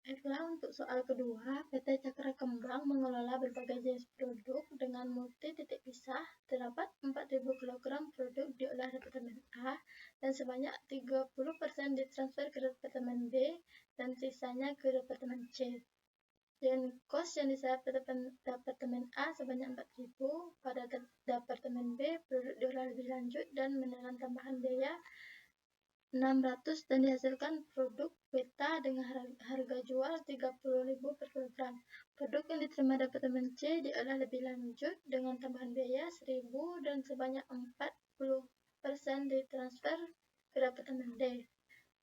Baiklah, untuk soal kedua, PT Cakra Kembang mengelola berbagai jenis produk dengan multi titik pisah. Terdapat 4.000 kg produk diolah Departemen A dan sebanyak 30% ditransfer ke Departemen B dan sisanya ke Departemen C. Dan kos yang diserap Departemen A sebanyak 4.000, pada Departemen B produk diolah lebih lanjut dan menelan tambahan biaya 600 dan dihasilkan produk beta dengan harga jual 30.000 per kilogram. Produk yang diterima Departemen C diolah lebih lanjut dengan tambahan biaya 1.000 dan sebanyak 40% ditransfer ke Departemen D.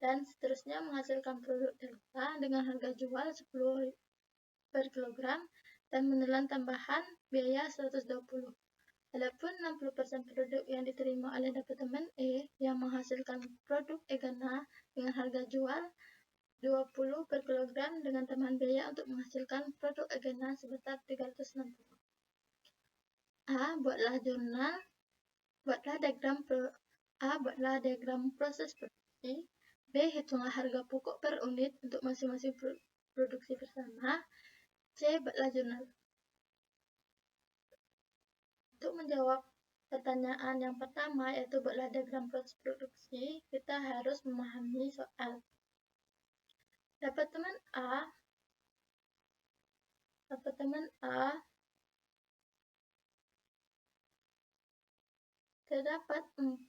Dan seterusnya menghasilkan produk delta dengan harga jual 10 per kilogram dan menelan tambahan biaya 120. Adapun 60% produk yang diterima oleh Departemen E yang menghasilkan produk Egana dengan harga jual 20 per kilogram dengan tambahan biaya untuk menghasilkan produk Egana sebesar 360. Buatlah diagram proses produksi. B. Hitunglah harga pokok per unit untuk masing-masing produksi bersama. C. Buatlah jurnal. Untuk menjawab pertanyaan yang pertama, yaitu buatlah diagram proses produksi, kita harus memahami soal. Departemen A terdapat 400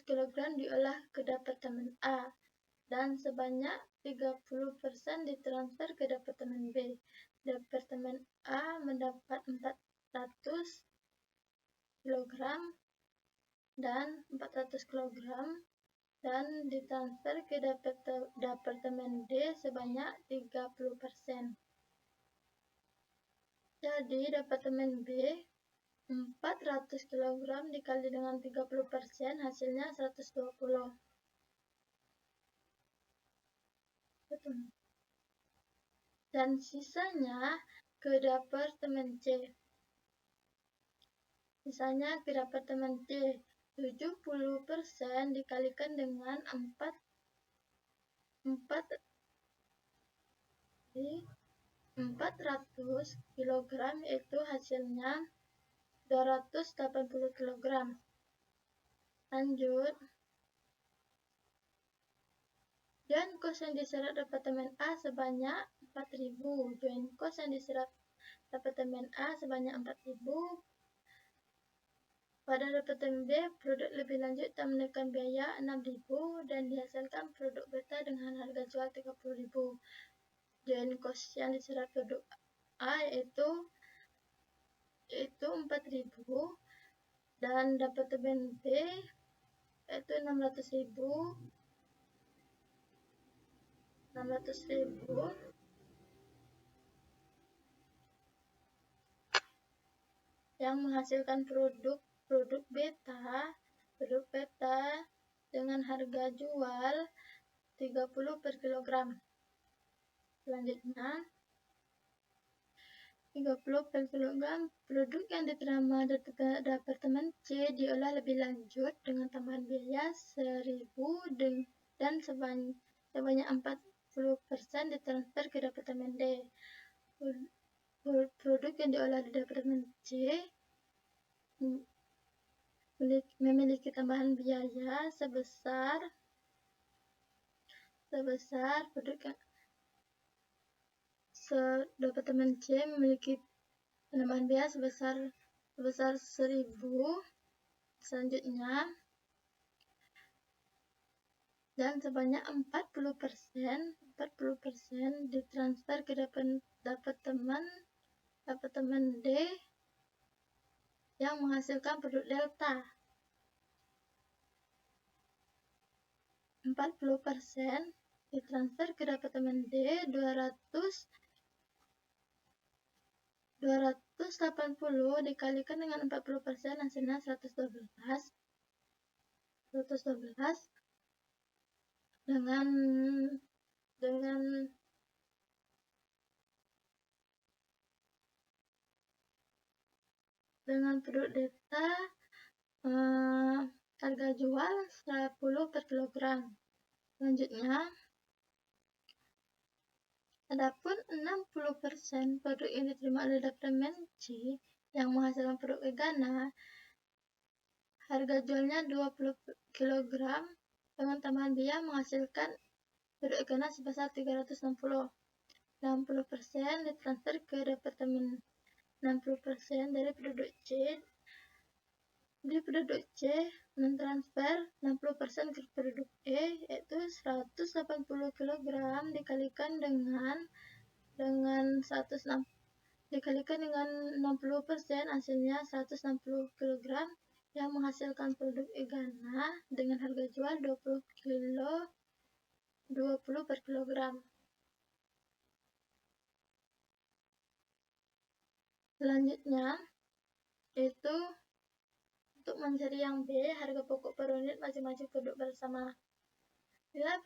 kg diolah ke Departemen A dan sebanyak 30% ditransfer ke Departemen B. Departemen A mendapat 400 kg dan 400 kg dan ditransfer ke Departemen D sebanyak 30%. Jadi Departemen B 400 kg dikali dengan 30% hasilnya 120. Dan sisanya ke Departemen C. Sisanya ke Departemen C 70% dikalikan dengan 400 kg itu hasilnya 280 kg. Lanjut. Join cost yang diserap Departemen A sebanyak 4.000. Join cost yang diserap Departemen A sebanyak 4.000. Pada Departemen B, produk lebih lanjut tak menekan biaya 6.000 dan dihasilkan produk beta dengan harga jual 30.000. Join cost yang diserap produk A yaitu 4.000 dan Departemen B yaitu 600.000 yang menghasilkan produk beta dengan harga jual 30 per kilogram. Selanjutnya 30 per kilogram produk yang diterima Departemen C diolah lebih lanjut dengan tambahan biaya 1.000 dan sebanyak 40% ditransfer ke Departemen D. Produk yang diolah di Departemen C memiliki tambahan biaya sebesar Departemen C memiliki penambahan biaya sebesar 1.000. Selanjutnya dan sebanyak 40% ditransfer ke Departemen D yang menghasilkan produk delta. 40% ditransfer ke Departemen D 280 dikalikan dengan 40% hasilnya 112 dengan produk delta harga jual 10 per kilogram. Selanjutnya Adapun 60% produk yang diterima oleh Departemen C yang menghasilkan produk Egana, harga jualnya 20 kg dengan tambahan biaya menghasilkan produk Egana sebesar 360. 60% ditransfer ke Departemen 60% dari produk C. Di produk C mentransfer 60% ke produk E, yaitu 180 kg dikalikan dengan 106 dikalikan dengan 60%, hasilnya 160 kg yang menghasilkan produk Egana dengan harga jual 20 per kilogram. Selanjutnya itu untuk mencari yang B, harga pokok per unit masing-masing produk bersama. Nilai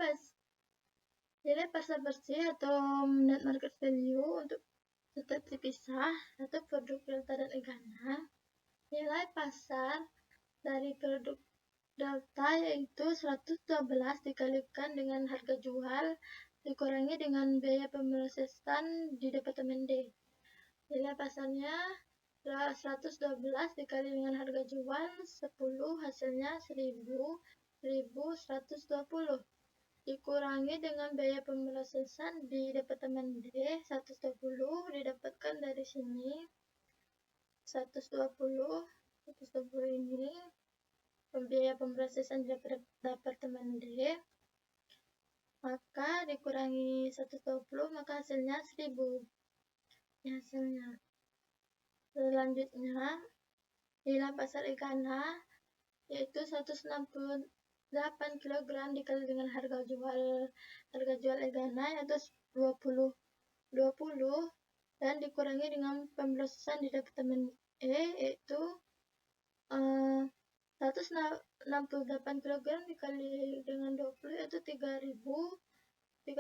pasar bersih atau net market value untuk tetap dipisah satu produk Delta dan Egana. Nilai pasar dari produk Delta yaitu 112 dikalikan dengan harga jual dikurangi dengan biaya pemrosesan di Departemen D. Nilai pasarnya 112 dikali dengan harga jual 10, hasilnya 1120 dikurangi dengan biaya pemrosesan di Departemen D. 120 didapatkan dari sini, 120 ini biaya pemrosesan di Departemen D, maka dikurangi 120, maka hasilnya 1000. Hasilnya selanjutnya nilai pasar Egana yaitu 168 kg dikali dengan harga jual Egana yaitu 20 dan dikurangi dengan pemrosesan di Departemen E yaitu 168 kg dikali dengan 20 yaitu 3.360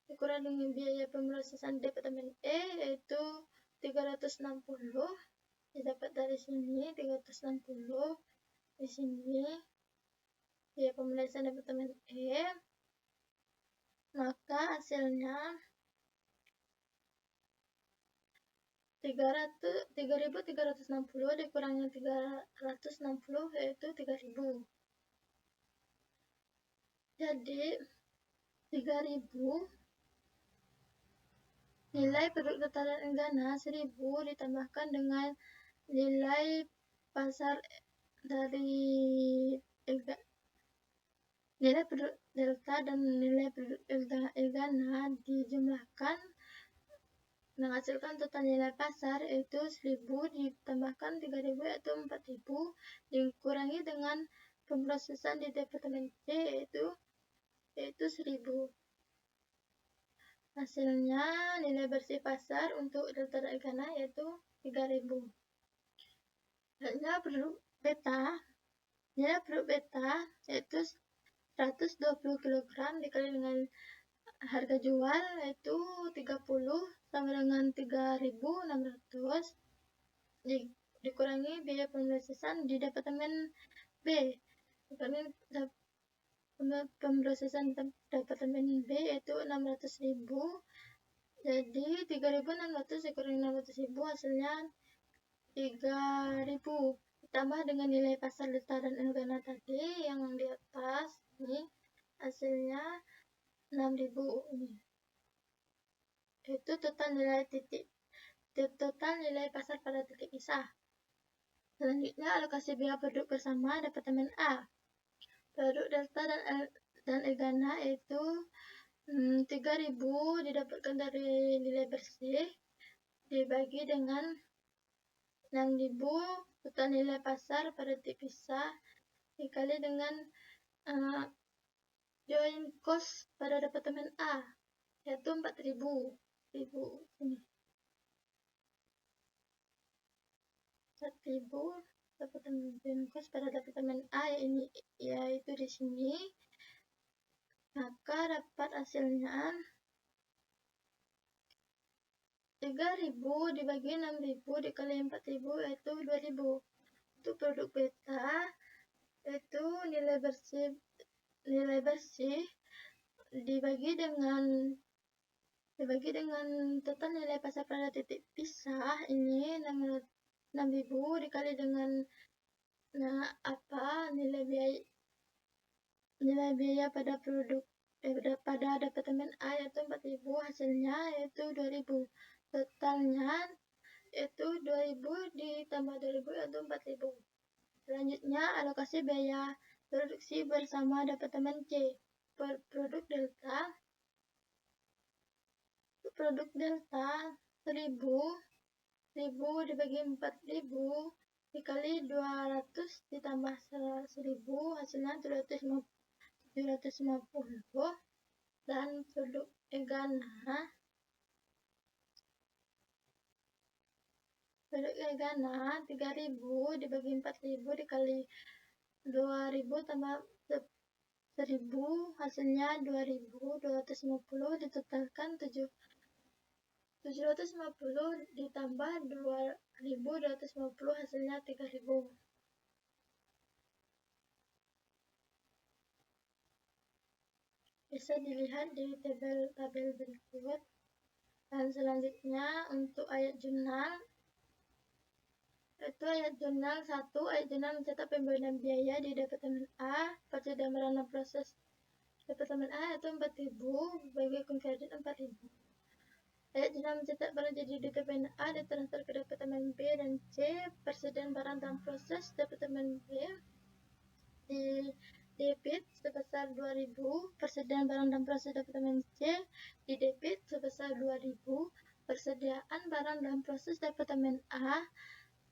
dikurangi dengan biaya pemrosesan di Departemen E yaitu 360, didapat dari sini 360, di sini biaya pemrosesan Departemen E, maka hasilnya 3.360 dikurangi 360 yaitu 3.000. Jadi 3.000 nilai produk Delta dan Egana 1.000 ditambahkan dengan nilai pasar dari nilai produk Delta dan nilai produk Egana dijumlahkan menghasilkan total nilai pasar yaitu 1.000 ditambahkan 3.000 yaitu 4.000 dikurangi dengan pemrosesan di Departemen C yaitu 1.000. Hasilnya nilai bersih pasar untuk Delta dan Egana yaitu 3.000. Nilai produk beta yaitu 120 kg dikali dengan harga jual yaitu 30 sama dengan 3.600 dikurangi biaya pemrosesan di Departemen B. Pemrosesan Departemen B yaitu 600.000, jadi 3.600 dikurangi 600.000 hasilnya 3.000 ditambah dengan nilai pasar Delta dan Egana tadi yang di atas ini hasilnya 6.000 ini. Itu total nilai pasar pada titik pisah. Selanjutnya alokasi biaya produk bersama Departemen A. Produk Delta dan Egana yaitu 3.000 didapatkan dari nilai bersih dibagi dengan 6.000 total nilai pasar pada titik pisah dikali dengan join cost pada Departemen A yaitu 4.000 ini 4.000 Departemen join cost pada Departemen A ini yaitu di sini, maka dapat hasilnya 3.000 dibagi 6.000 dikali 4.000 yaitu 2.000. Untuk produk beta itu nilai bersih dibagi dengan dibagi dengan total nilai pasar pada titik pisah ini 6.000 dikali dengan nilai biaya pada produk pada departemen A yaitu 4.000, hasilnya yaitu 2.000. Totalnya yaitu 2.000 ditambah 2.000 yaitu 4.000. Selanjutnya alokasi biaya produksi bersama departemen C. Produk delta 1.000 dibagi 4.000 dikali 200 ditambah 1.000, hasilnya 750. Dan produk egana 3.000 dibagi 4.000 dikali 2.000 tambah 1.000, hasilnya 2.250, ditotalkan 750 ditambah 2.250, hasilnya 3.000. Bisa dilihat di tabel berikut. Dan selanjutnya untuk ayat jurnal, yaitu ayat jurnal 1. Ayat jurnal mencatat pembayaran biaya di departemen A. Persediaan barang dan proses departemen A yaitu 4.000 bagi akun kredit 4.000. Ayat jurnal mencatat barang jadi di departemen A ditransfer ke departemen B dan C. Persediaan barang dan proses departemen B di debit sebesar 2.000. Persediaan barang dan proses departemen C di debit sebesar 2.000. Persediaan barang dan proses departemen A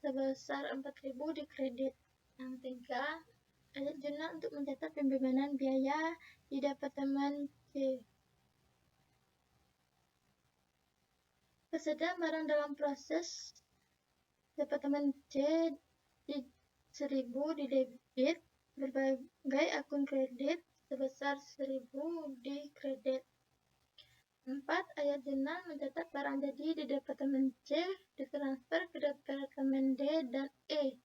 sebesar 4.000 di kredit. Yang 3, ayat jurnal untuk mencatat pembebanan biaya di departemen C. Persediaan barang dalam proses departemen C di 1.000 di debit berbagai akun kredit sebesar 1.000 di kredit. 4. Ayat jurnal mencatat barang jadi di departemen C ditransfer ke departemen D dan E.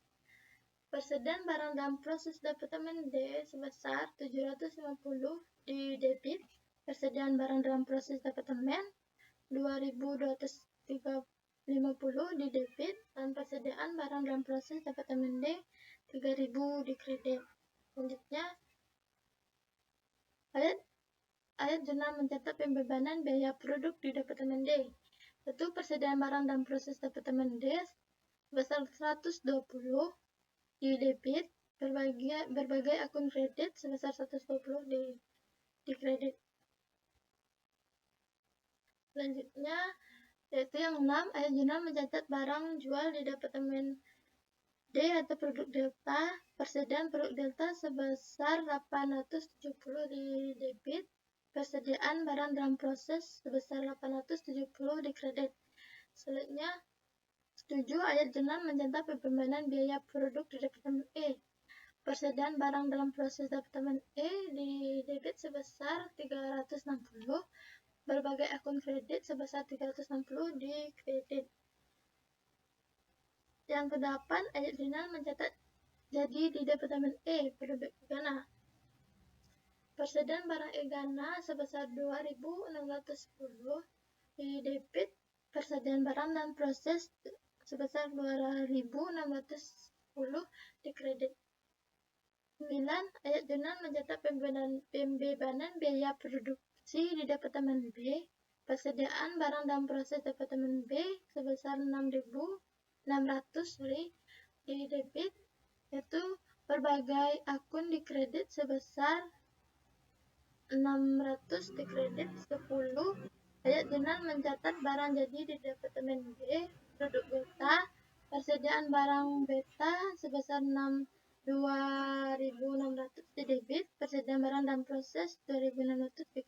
Persediaan barang dalam proses departemen D sebesar 750 di debit. Persediaan barang dalam proses departemen 2.250 di debit, dan persediaan barang dalam proses departemen D 3.000 di kredit. Selanjutnya ayat jurnal mencatat pembebanan biaya produk di departemen D, yaitu persediaan barang dalam proses departemen D sebesar 120 di debit, berbagai akun kredit sebesar 120 di kredit. Selanjutnya yaitu yang 6, ayat jurnal mencatat barang jual di departemen D atau produk delta. Persediaan produk delta sebesar 870 di debit. Persediaan barang dalam proses sebesar 870 di kredit. Selanjutnya 7, ayat jurnal mencatat pembebanan biaya produk di departemen E. Persediaan barang dalam proses departemen E di debit sebesar 360. Berbagai akun kredit sebesar 360 di kredit. Yang ke-8, ayat jurnal mencatat jadi di departemen E produk egana. Persediaan barang egana sebesar 2.610 di debit. Persediaan barang dan proses sebesar 2.610 di kredit. 9, ayat jurnal mencatat pembebanan biaya produksi di departemen B. Persediaan barang dan proses departemen B sebesar 6.600 di debit, yaitu berbagai akun di kredit sebesar 600 di kredit. 10, ayat jurnal mencatat barang jadi di departemen B produk beta. Persediaan barang beta sebesar 2.600 di debit. Persediaan barang dan proses 2.600 di